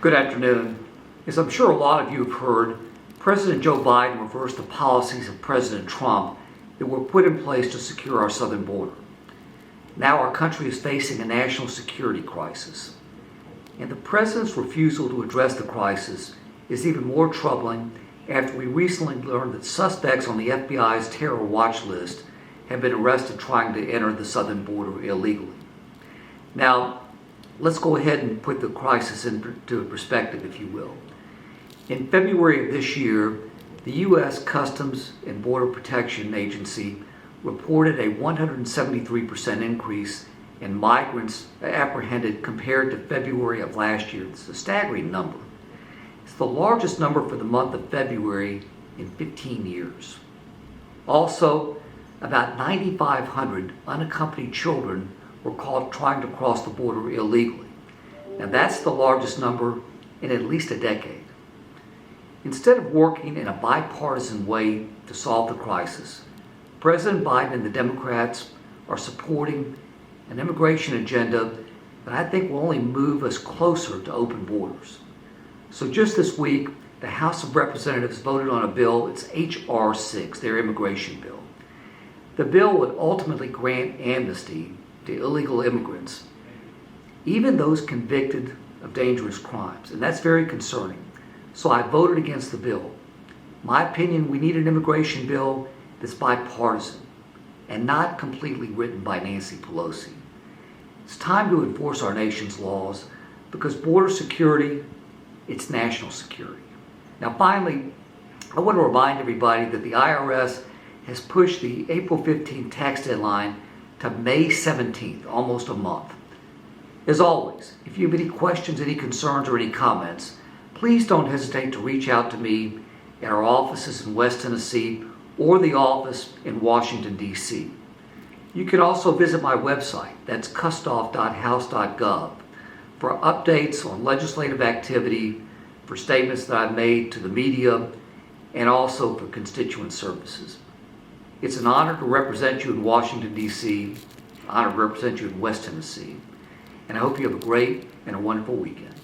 Good afternoon. As I'm sure a lot of you have heard, President Joe Biden reversed the policies of President Trump that were put in place to secure our southern border. Now our country is facing a national security crisis. And the president's refusal to address the crisis is even more troubling after we recently learned that suspects on the FBI's terror watch list have been arrested trying to enter the southern border illegally. Now, let's go ahead and put the crisis into perspective, if you will. In February of this year, the U.S. Customs and Border Protection Agency reported a 173% increase in migrants apprehended compared to February of last year. It's a staggering number. It's the largest number for the month of February in 15 years. Also, about 9,500 unaccompanied children were caught trying to cross the border illegally. Now that's the largest number in at least a decade. Instead of working in a bipartisan way to solve the crisis, President Biden and the Democrats are supporting an immigration agenda that I think will only move us closer to open borders. So just this week, the House of Representatives voted on a bill, it's H.R. 6, their immigration bill. The bill would ultimately grant amnesty to illegal immigrants, even those convicted of dangerous crimes, and that's very concerning. So I voted against the bill. My opinion, we need an immigration bill that's bipartisan and not completely written by Nancy Pelosi. It's time to enforce our nation's laws because border security, it's national security. Now finally, I want to remind everybody that the IRS has pushed the April 15th tax deadline to May 17th, almost a month. As always, if you have any questions, any concerns, or any comments, please don't hesitate to reach out to me at our offices in West Tennessee or the office in Washington, D.C. You can also visit my website, that's kustoff.house.gov, for updates on legislative activity, for statements that I've made to the media, and also for constituent services. It's an honor to represent you in Washington, D.C., an honor to represent you in West Tennessee, and I hope you have a great and a wonderful weekend.